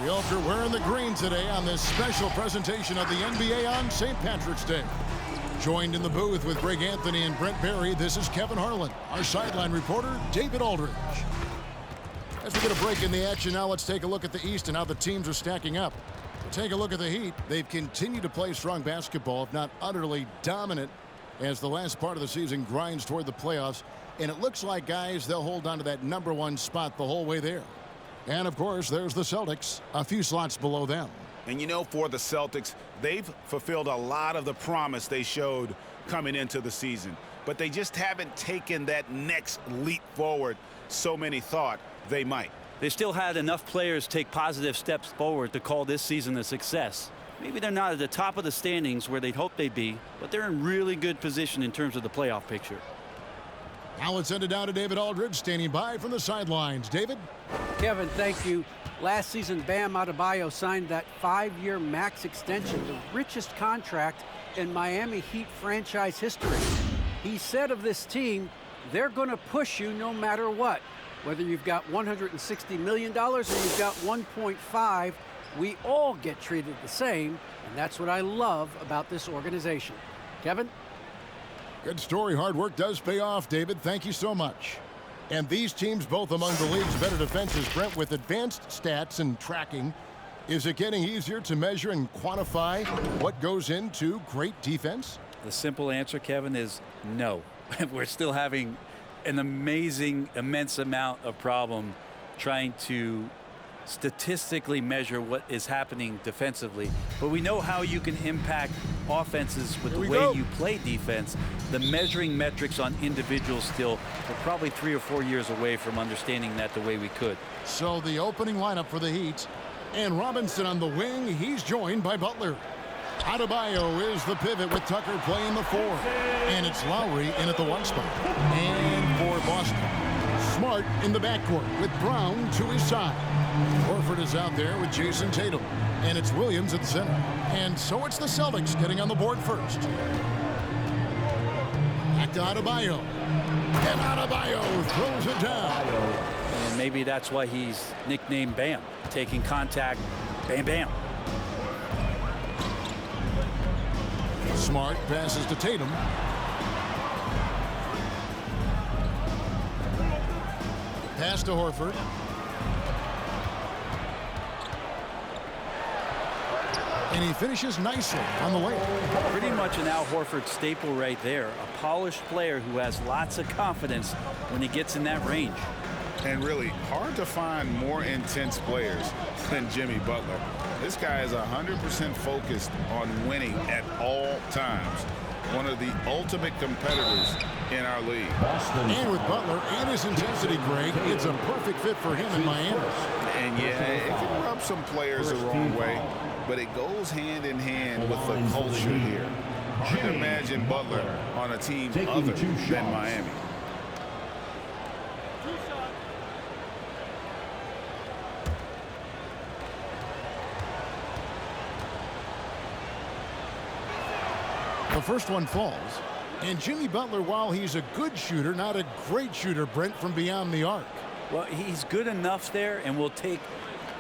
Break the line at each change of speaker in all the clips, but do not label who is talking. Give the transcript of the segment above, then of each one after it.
The Ultra wearing the green today on this special presentation of the NBA on St. Patrick's Day. Joined in the booth with Greg Anthony and Brent Barry, this is Kevin Harlan. Our sideline reporter, David Aldridge. As we get a break in the action now, let's take a look at the East and how the teams are stacking up. To take a look at the Heat, they've continued to play strong basketball, if not utterly dominant, as the last part of the season grinds toward the playoffs. And it looks like, guys, they'll hold on to that #1 spot the whole way there. And, of course, there's the Celtics, a few slots below them.
And, you know, for the Celtics, they've fulfilled a lot of the promise they showed coming into the season. But they just haven't taken that next leap forward so many thought they might.
They still had enough players take positive steps forward to call this season a success. Maybe they're not at the top of the standings where they'd hoped they'd be, but they're in really good position in terms of the playoff picture.
Now let's send it down to David Aldridge, standing by from the sidelines. David?
Kevin, thank you. Last season, Bam Adebayo signed that 5-year max extension, the richest contract in Miami Heat franchise history. He said of this team, they're going to push you no matter what. Whether you've got $160 million or you've got 1.5, we all get treated the same, and that's what I love about this organization. Kevin?
Good story. Hard work does pay off, David. Thank you so much. And these teams both among the league's better defenses. Brent, with advanced stats and tracking, is it getting easier to measure and quantify what goes into great defense?
The simple answer, Kevin, is no. We're still having an immense amount of problem trying to statistically measure what is happening defensively, but we know how you can impact offenses with the way you play defense. The measuring metrics on individuals still, we're probably 3 or 4 years away from understanding that the way we could.
So the opening lineup for the Heat, and Robinson on the wing. He's joined by Butler. Adebayo is the pivot with Tucker playing the 4, and it's Lowry in at the 1 spot. And for Boston, Smart in the backcourt with Brown to his side. Horford is out there with Jason Tatum, and it's Williams at the center. And so it's the Celtics getting on the board first. Back to Adebayo, and Adebayo throws it down.
And maybe that's why he's nicknamed Bam, taking contact, bam, bam.
Smart passes to Tatum. Pass to Horford. And he finishes nicely on the way.
Pretty much an Al Horford staple right there. A polished player who has lots of confidence when he gets in that range.
And really hard to find more intense players than Jimmy Butler. This guy is 100% focused on winning at all times. One of the ultimate competitors in our league.
And with Butler and his intensity, Greg, it's a perfect fit for him in Miami.
And yeah, it can rub some players the wrong way, but it goes hand in hand with the culture here. Hard to imagine Butler on a team other than Miami.
The first one falls. And Jimmy Butler, while he's a good shooter, not a great shooter, Brent, from beyond the arc.
Well, he's good enough there, and will take,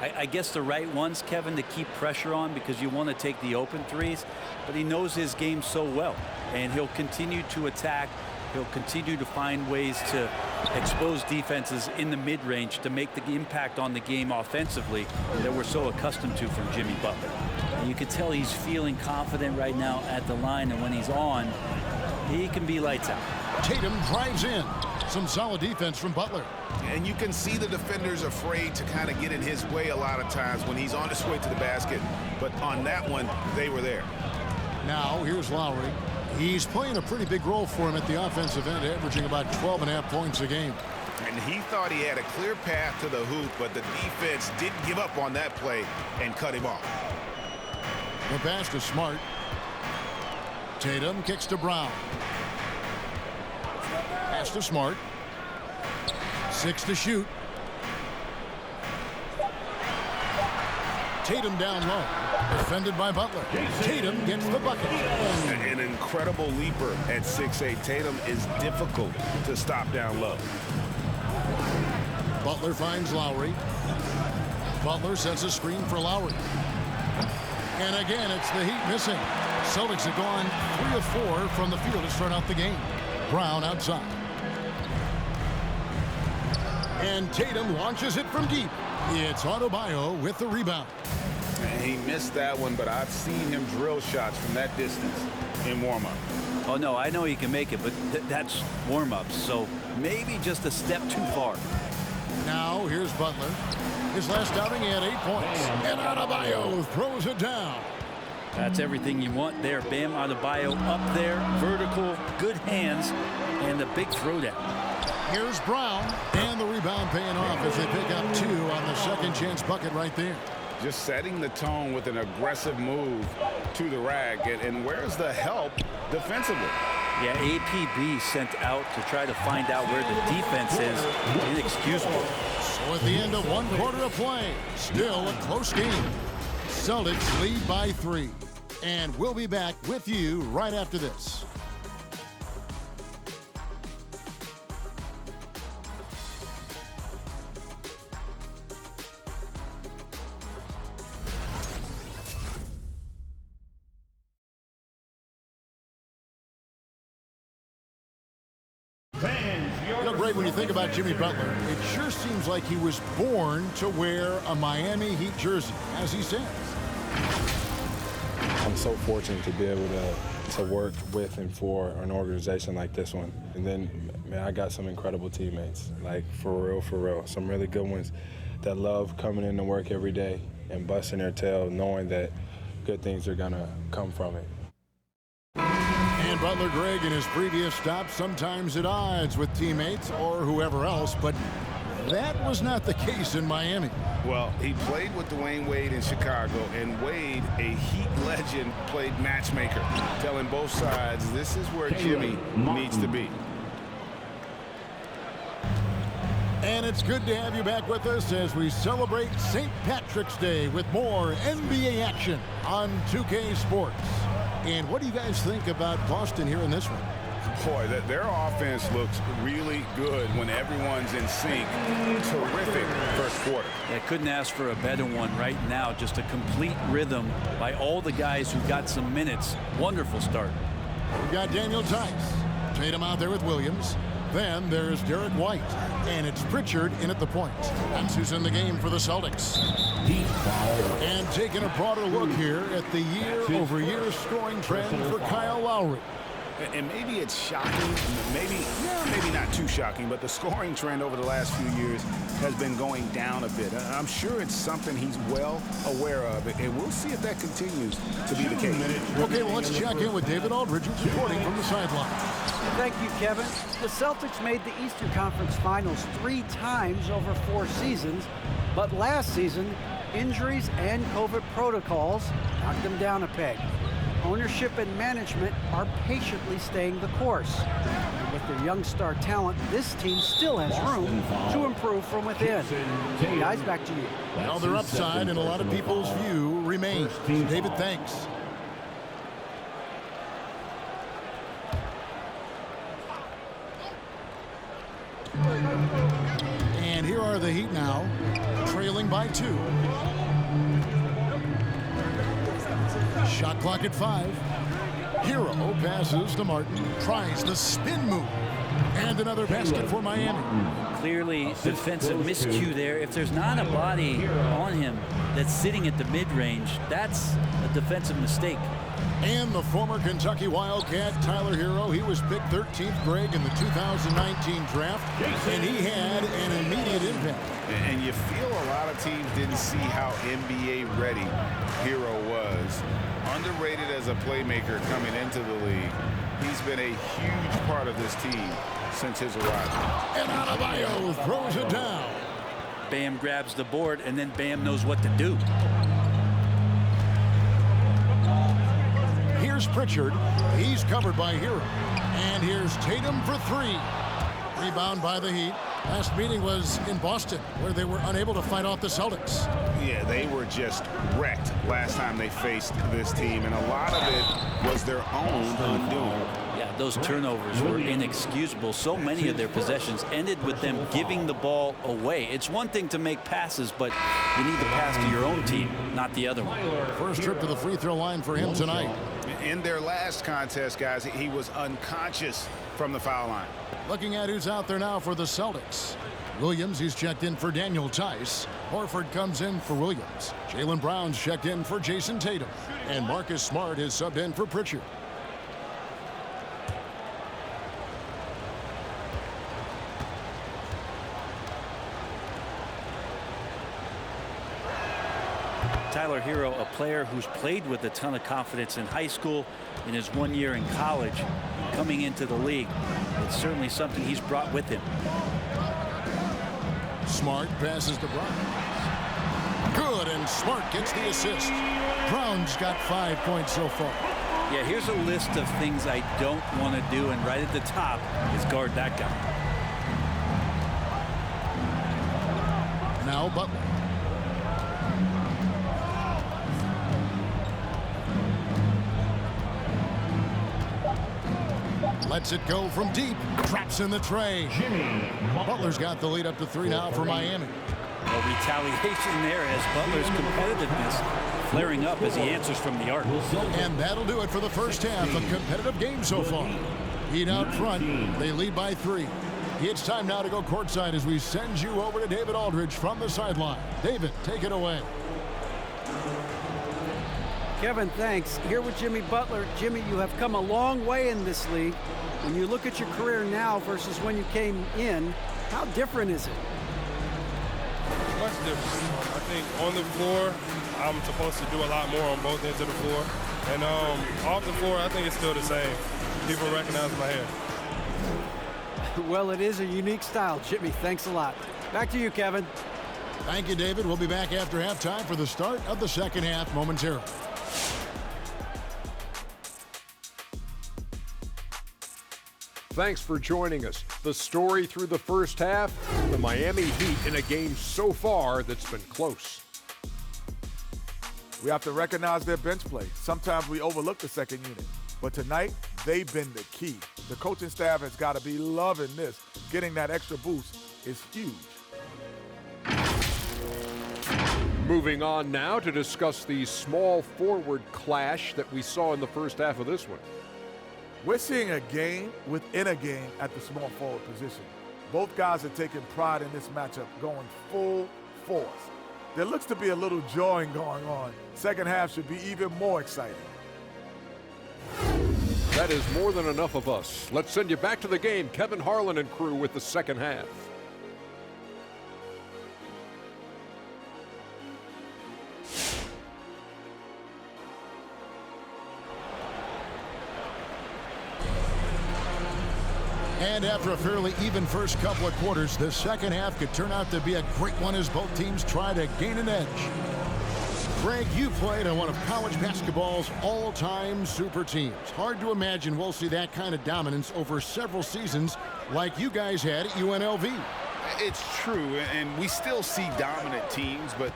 I guess, the right ones, Kevin, to keep pressure on, because you want to take the open threes. But he knows his game so well, and he'll continue to attack. He'll continue to find ways to expose defenses in the mid-range to make the impact on the game offensively that we're so accustomed to from Jimmy Butler. And you can tell he's feeling confident right now at the line, and when he's on, he can be lights out.
Tatum drives in. Some solid defense from Butler.
And you can see the defenders afraid to kind of get in his way a lot of times when he's on his way to the basket. But on that one, they were there.
Now, here's Lowry. He's playing a pretty big role for him at the offensive end, averaging about 12.5 points a game.
And he thought he had a clear path to the hoop, but the defense didn't give up on that play and cut him off.
The pass to Smart. Tatum kicks to Brown. Pass to Smart. 6 to shoot. Tatum down low. Defended by Butler. Tatum gets the bucket.
An incredible leaper at 6'8". Tatum is difficult to stop down low.
Butler finds Lowry. Butler sets a screen for Lowry. And again, it's the Heat missing. Celtics have gone 3 of 4 from the field to start out the game. Brown outside. And Tatum launches it from deep. It's Adebayo with the rebound.
And he missed that one, but I've seen him drill shots from that distance in warm-up.
Oh, no, I know he can make it, but that's warm-ups, so maybe just a step too far.
Now, here's Butler. His last outing, he had 8 points. And Adebayo throws it down.
That's everything you want there. Bam Adebayo up there, vertical, good hands, and the big throwdown.
Here's Brown, and the rebound paying off as they pick up 2 on the second chance bucket right there.
Just setting the tone with an aggressive move to the rack. And where's the help defensively?
Yeah, APB sent out to try to find out where the defense is. Inexcusable.
So at the end of 1 quarter of play, still a close game. Celtics lead by 3. And we'll be back with you right after this. You know, Greg, when you think about Jimmy Butler, it sure seems like he was born to wear a Miami Heat jersey, as he says.
I'm so fortunate to be able to work with and for an organization like this one. And then, man, I got some incredible teammates, like for real. Some really good ones that love coming into work every day and busting their tail, knowing that good things are gonna come from it.
And Butler, Greg, in his previous stops, sometimes at odds with teammates or whoever else, but that was not the case in Miami.
Well, he played with Dwayne Wade in Chicago, and Wade, a Heat legend, played matchmaker, telling both sides this is where Jimmy needs to be.
And it's good to have you back with us as we celebrate St. Patrick's Day with more NBA action on 2K Sports. And what do you guys think about Boston here in this one?
Boy, their offense looks really good when everyone's in sync. Terrific first quarter.
Yeah, couldn't ask for a better one right now. Just a complete rhythm by all the guys who got some minutes. Wonderful start.
We've got Daniel Tice. Tatum out there with Williams. Then there's Derek White. And it's Pritchard in at the point. That's who's in the game for the Celtics. And taking a broader look here at the year-over-year scoring trend for Kyle Lowry.
And maybe it's shocking, maybe not too shocking, but the scoring trend over the last few years has been going down a bit. I'm sure it's something he's well aware of, and we'll see if that continues to be the case.
Okay, well, let's check in with David Aldridge reporting from the sideline.
Thank you, Kevin. The Celtics made the Eastern Conference Finals 3 times over 4 seasons, but last season, injuries and COVID protocols knocked them down a peg. Ownership and management are patiently staying the course. And with their young star talent, this team still has room to improve from within. Guys, back to you.
Well, their upside in a lot of people's view remains. David, thanks. And here are the Heat now, trailing by 2. Shot clock at 5. Hero passes to Martin. Tries the spin move. And another basket for Miami.
Clearly defensive miscue there. If there's not a body on him that's sitting at the mid-range, that's a defensive mistake.
And the former Kentucky Wildcat, Tyler Hero, he was picked 13th, Greg, in the 2019 draft, and he had an immediate impact.
And you feel a lot of teams didn't see how NBA ready Hero was. Underrated as a playmaker coming into the league. He's been a huge part of this team since his arrival.
And Adebayo throws it down.
Bam grabs the board, and then Bam knows what to do.
Here's Pritchard. He's covered by Hero. And here's Tatum for 3. Rebound by the Heat. Last meeting was in Boston, where they were unable to fight off the Celtics.
Yeah, they were just wrecked last time they faced this team, and a lot of it was their own undoing.
Yeah, Those turnovers were inexcusable. So many of their possessions ended with them giving the ball away. It's one thing to make passes, but you need to pass to your own team, not the other one.
First trip to the free throw line for him tonight.
In their last contest, guys, he was unconscious from the foul line.
Looking at who's out there now for the Celtics. Williams, he's checked in for Daniel Tice. Horford comes in for Williams. Jaylen Brown's checked in for Jason Tatum. And Marcus Smart is subbed in for Pritchard.
Tyler Hero, a player who's played with a ton of confidence in high school, in his 1 year in college, coming into the league. It's certainly something he's brought with him.
Smart passes to Brown. Good, and Smart gets the assist. Brown's got 5 points so far.
Yeah, here's a list of things I don't want to do, and right at the top is guard that guy.
Now Butler. Lets it go from deep. Traps in the tray. Butler's got the lead up to 3 now for Miami.
A retaliation there as Butler's competitiveness flaring up as he answers from the arc.
And that'll do it for the first half. A competitive game so far. Heat out front. They lead by 3. It's time now to go courtside as we send you over to David Aldridge from the sideline. David, take it away.
Kevin, thanks. Here with Jimmy Butler. Jimmy, you have come a long way in this league. When you look at your career now versus when you came in, how different is it?
Much different. I think on the floor, I'm supposed to do a lot more on both ends of the floor. And off the floor, I think it's still the same. People recognize my hair.
Well, it is a unique style, Jimmy. Thanks a lot. Back to you, Kevin.
Thank you, David. We'll be back after halftime for the start of the second half momentarily.
Thanks for joining us. The story through the first half, the Miami Heat in a game so far that's been close.
We have to recognize their bench play. Sometimes we overlook the second unit, but tonight they've been the key. The coaching staff has got to be loving this. Getting that extra boost is huge.
Moving on now to discuss the small forward clash that we saw in the first half of this one.
We're seeing a game within a game at the small forward position. Both guys are taking pride in this matchup, going full force. There looks to be a little jawing going on. Second half should be even more exciting.
That is more than enough of us. Let's send you back to the game. Kevin Harlan and crew with the second half.
And after a fairly even first couple of quarters, the second half could turn out to be a great one as both teams try to gain an edge. Greg, you played on one of college basketball's all-time super teams. Hard to imagine we'll see that kind of dominance over several seasons like you guys had at UNLV.
It's true, and we still see dominant teams, but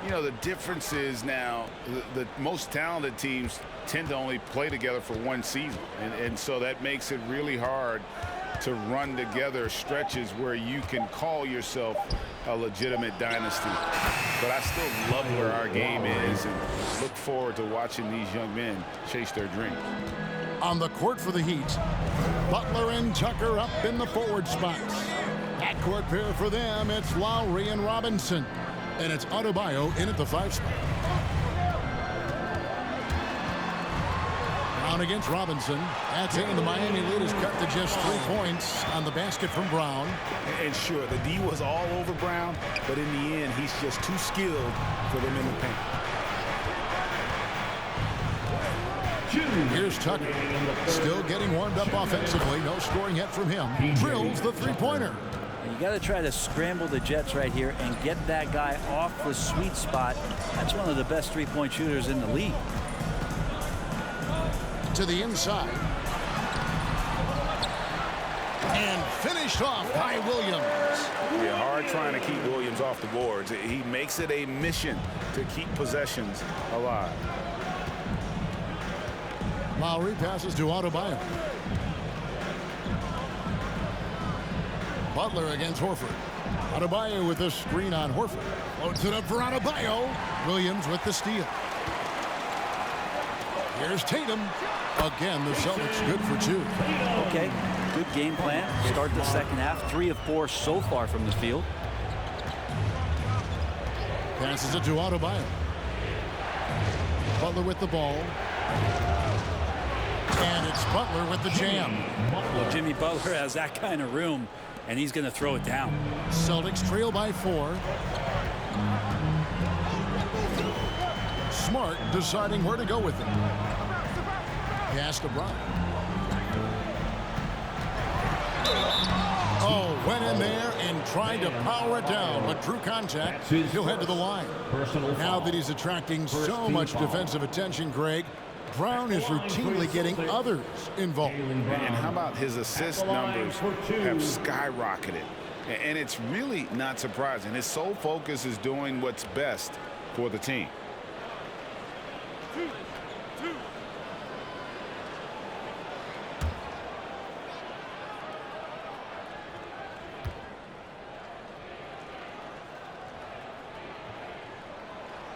you know, the difference is now the most talented teams tend to only play together for one season, and so that makes it really hard to run together stretches where you can call yourself a legitimate dynasty. But I still love where our game is and look forward to watching these young men chase their dreams.
On the court for the Heat, Butler and Tucker up in the forward spots. Backcourt pair for them, it's Lowry and Robinson. And it's Adebayo in at the 5 spot. Brown against Robinson. That's in, and the Miami lead is cut to just 3 points on the basket from Brown.
And sure, the D was all over Brown, but in the end, he's just too skilled for them in the paint.
Here's Tucker. Still getting warmed up offensively. No scoring yet from him. Drills the three-pointer.
You got to try to scramble the Jets right here and get that guy off the sweet spot. That's one of the best three-point shooters in the league.
To the inside. And finished off by Williams.
Yeah, hard trying to keep Williams off the boards. He makes it a mission to keep possessions alive.
Lowry passes to Adebayo. Butler against Horford. Adebayo with a screen on Horford. Loads it up for Adebayo. Williams with the steal. Here's Tatum. Again, the Celtics good for 2.
Okay, good game plan. Start the second half. 3 of 4 so far from the field.
Passes it to Adebayo. Butler with the ball. And it's Butler with the jam.
Well, Jimmy Butler has that kind of room, and he's going to throw it down.
Celtics trail by 4. Smart deciding where to go with it. Pass to Brown. Oh, went in there and tried to power it down, but drew contact. He'll head to the line. Now that he's attracting so much defensive attention, Greg, Brown is routinely getting others involved.
And how about his assist numbers have skyrocketed? And it's really not surprising. His sole focus is doing what's best for the team.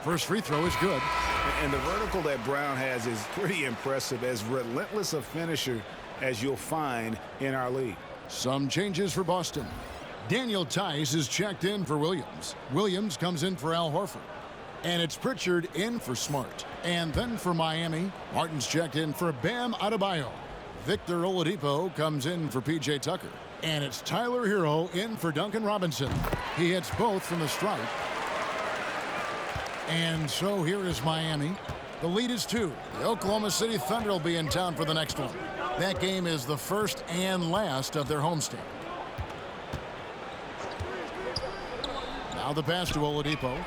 First free throw is good.
And the vertical that Brown has is pretty impressive, as relentless a finisher as you'll find in our league.
Some changes for Boston. Daniel Tice is checked in for Williams. Williams comes in for Al Horford. And it's Pritchard in for Smart. And then for Miami, Martin's checked in for Bam Adebayo. Victor Oladipo comes in for P.J. Tucker. And it's Tyler Hero in for Duncan Robinson. He hits both from the stripe. And so here is Miami. The lead is 2. The Oklahoma City Thunder will be in town for the next one. That game is the first and last of their homestand. Now the pass to Oladipo.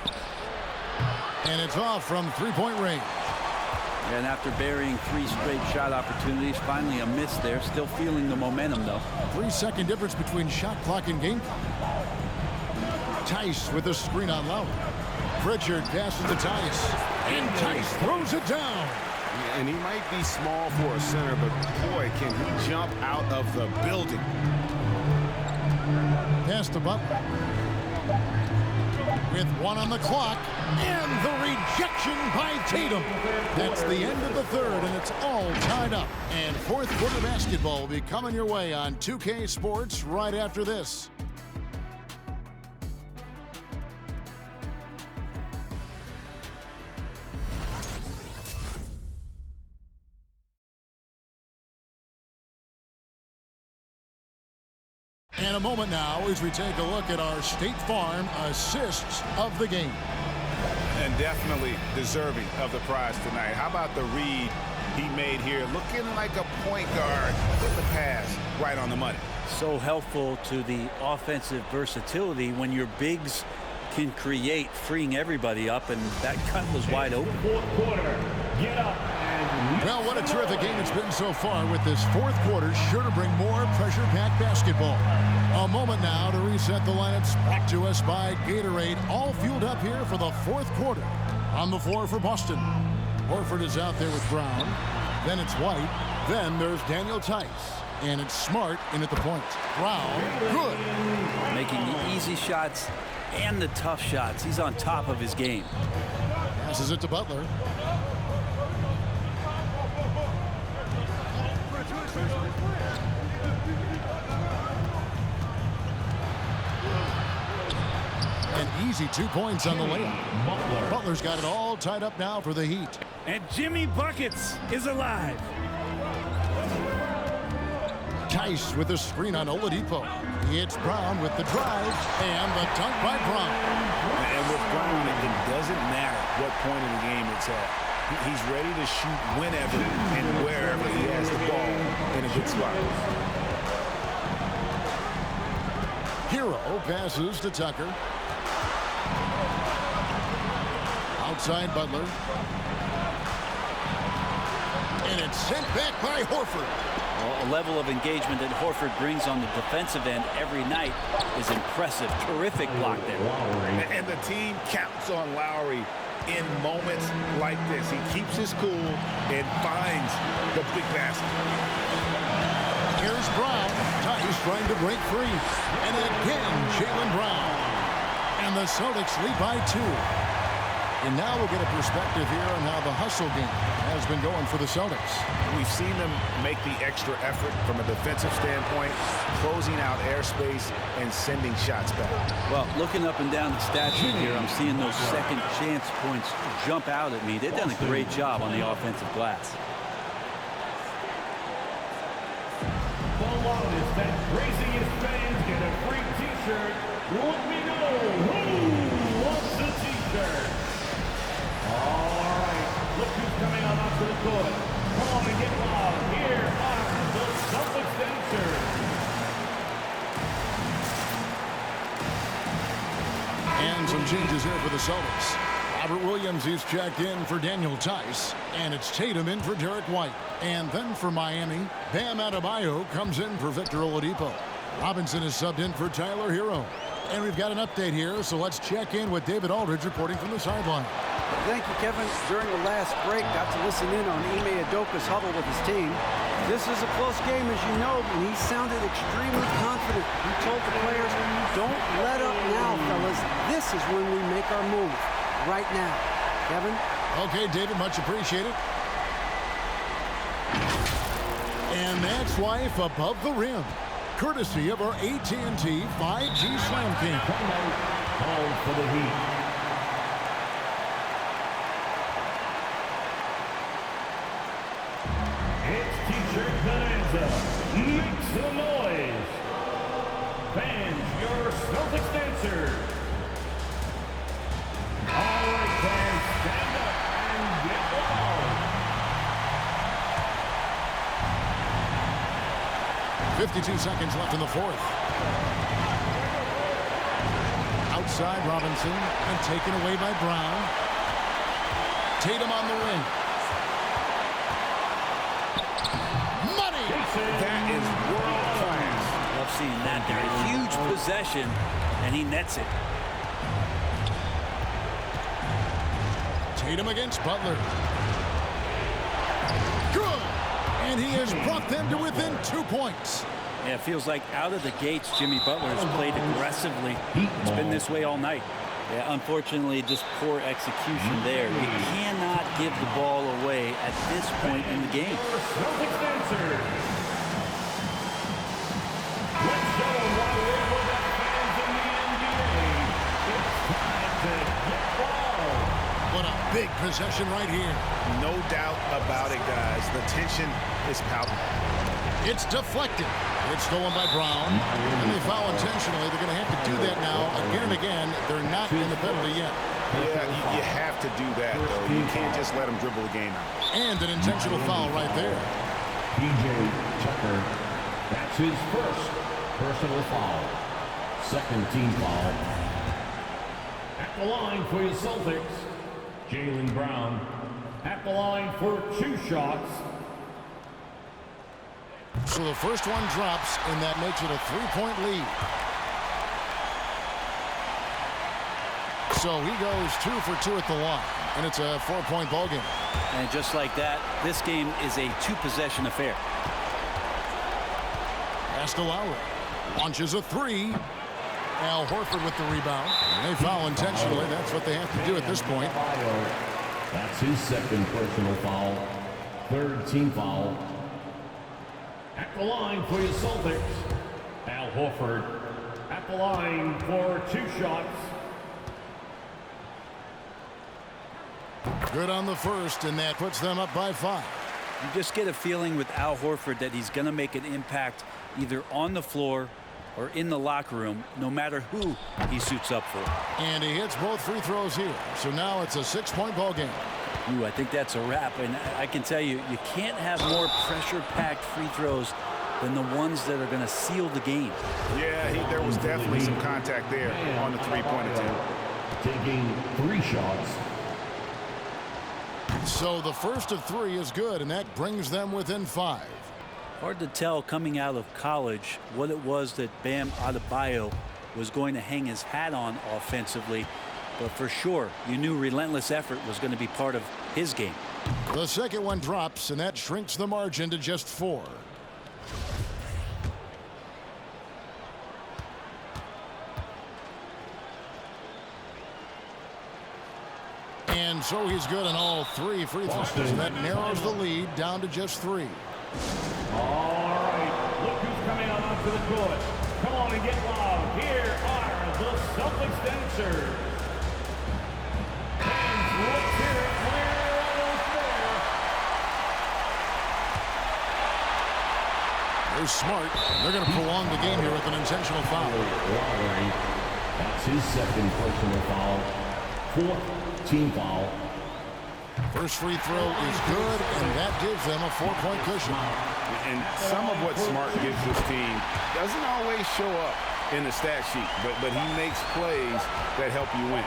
And it's off from three-point range.
And after burying 3 straight shot opportunities, finally a miss there. Still feeling the momentum, though.
3-second difference between shot clock and game clock. Tice with a screen on Lowry. Pritchard passes to Tice. And Tice throws it down.
And he might be small for a center, but boy, can he jump out of the building.
Pass to Butler. With 1 on the clock. And the rejection by Tatum. That's the end of the third, and it's all tied up. And fourth quarter basketball will be coming your way on 2K Sports right after this. And a moment now as we take a look at our State Farm assists of the game.
And definitely deserving of the prize tonight. How about the read he made here? Looking like a point guard with the pass right on the money.
So helpful to the offensive versatility when your bigs can create, freeing everybody up, and that cut was wide open.
Fourth quarter, get up.
Well, what a terrific game it's been so far, with this fourth quarter sure to bring more pressure-packed basketball. A moment now to reset the lineups, brought to us by Gatorade, all fueled up here for the fourth quarter. On the floor for Boston, Horford is out there with Brown. Then it's White. Then there's Daniel Tice. And it's Smart in at the point. Brown, good.
Making the easy shots and the tough shots. He's on top of his game.
Passes it to Butler. An easy 2 points on the layup. Butler's got it all tied up now for the Heat.
And Jimmy Buckets is alive.
Tice with a screen on Oladipo. It's Brown with the drive and the dunk by Brown.
And with Brown, it doesn't matter what point in the game it's at. He's ready to shoot whenever and wherever he has the ball in a good spot.
Hero passes to Tucker. Outside Butler. And it's sent back by Horford.
Well, a level of engagement that Horford brings on the defensive end every night is impressive. Terrific block there.
And the team counts on Lowry in moments like this. He keeps his cool and finds the big basket.
Here's Brown. Tice trying to break free. And again, Jaylen Brown. And the Celtics lead by 2. And now we'll get a perspective here on how the hustle game has been going for the Celtics.
We've seen them make the extra effort from a defensive standpoint, closing out airspace and sending shots back.
Well, looking up and down the stat sheet here, I'm seeing those second chance points jump out at me. They've done a great job on the offensive glass.
The loudest and craziest fans get a free t-shirt. Let me know who wants the t-shirt. All right, look who's coming on up to the court. Come on and get loud. Here are the Celtics dancers.
And some changes here for the Celtics. Robert Williams is checked in for Daniel Tice. And it's Tatum in for Derek White. And then for Miami, Bam Adebayo comes in for Victor Oladipo. Robinson is subbed in for Tyler Hero. And we've got an update here, so let's check in with David Aldridge reporting from the sideline.
Thank you, Kevin. During the last break, got to listen in on Ime Udoka's huddle with his team. This is a close game, as you know, and he sounded extremely confident. He told the players, don't let up now, fellas. This is when we make our move. Right now. Kevin?
Okay, David, much appreciated. And that's Life Above the Rim, courtesy of our AT&T 5G Slam King.
Call for the Heat. It's T-shirt bonanza. Make some noise. Fans, your Celtics dancer. All right, fans, stand up and get loud.
52 seconds left in the fourth. Outside Robinson and taken away by Brown. Tatum on the wing. Money!
That is world class.
Love seeing that there. A huge possession, and he nets it.
Tatum against Butler. Good! And he has brought them to within 2 points.
Yeah, it feels like out of the gates, Jimmy Butler has played aggressively. It's been this way all night. Yeah, unfortunately, just poor execution there. You cannot give the ball away at this point in the game.
Celtics dancer. Let's show them why we're the best fans in the NBA. It's time to get wild.
What a big possession right here.
No doubt about it, guys. The tension is palpable.
It's deflected. It's stolen by Brown. And they foul intentionally. They're going to have to do that now again and again. They're not in the penalty yet.
Yeah, you have to do that, though. You can't just let them dribble the game out.
And an intentional foul right there.
PJ Tucker. That's his first personal foul. Second team foul. At the line for your Celtics, Jaylen Brown. At the line for 2 shots.
So the first one drops, and that makes it a 3-point lead. So he goes 2 for 2 at the line, and it's a 4-point ball game.
And just like that, this game is a 2-possession affair.
Pass to Lowry. Launches a 3. Al Horford with the rebound. They foul intentionally. That's what they have to do at this point.
That's his second personal foul. Third team foul. At the line for your Celtics, Al Horford. At the line for 2 shots.
Good on the first, and that puts them up by 5.
You just get a feeling with Al Horford that he's going to make an impact either on the floor or in the locker room, no matter who he suits up for.
And he hits both free throws here. So now it's a 6-point ball game.
Ooh, I think that's a wrap. And I can tell you, you can't have more pressure-packed free throws than the ones that are going to seal the game.
Yeah, there was definitely some contact there on the three-point attempt.
Taking 3 shots.
So the first of 3 is good, and that brings them within 5.
Hard to tell coming out of college what it was that Bam Adebayo was going to hang his hat on offensively. But for sure, you knew relentless effort was going to be part of his game.
The second one drops, and that shrinks the margin to just 4. And so he's good on all 3 free throws. That narrows the lead down to just 3.
All right, look who's coming out onto the court. Come on and get loud. Here are the Celtics dancers. Fans, let's hear it. We're almost there.
They're smart. They're going to prolong the game here with an intentional foul.
That's his second personal foul. 4th team foul.
First free throw is good, and that gives them a 4-point cushion.
And some of what Smart gives this team doesn't always show up in the stat sheet, but he makes plays that help you win.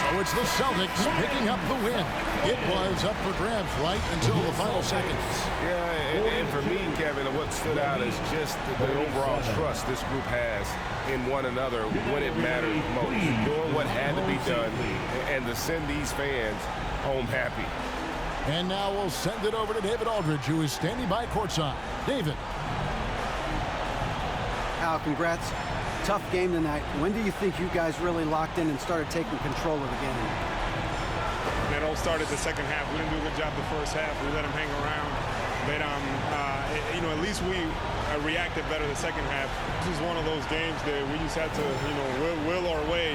So it's the Celtics picking up the win. It was up for grabs right until the final seconds.
Yeah, and for me, Kevin, what stood out is just the overall trust this group has in one another when it mattered most. Doing what had to be done and to send these fans home happy.
And now we'll send it over to David Aldridge, who is standing by courtside. David.
Al, congrats. Tough game tonight. When do you think you guys really locked in and started taking control of the game?
It all started the second half. We didn't do a good job the first half. We let them hang around. But, at least we reacted better the second half. This is one of those games that we just had to, will our way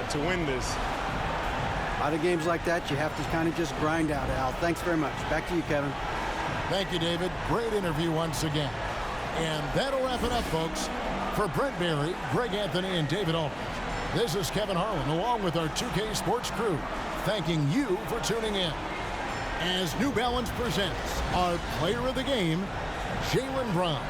to win this.
A lot of games like that, you have to kind of just grind out, Al. Thanks very much. Back to you, Kevin.
Thank you, David. Great interview once again. And that'll wrap it up, folks. For Brent Barry, Greg Anthony, and David Aldridge, this is Kevin Harlan, along with our 2K Sports crew, thanking you for tuning in. As New Balance presents our player of the game, Jaylen Brown.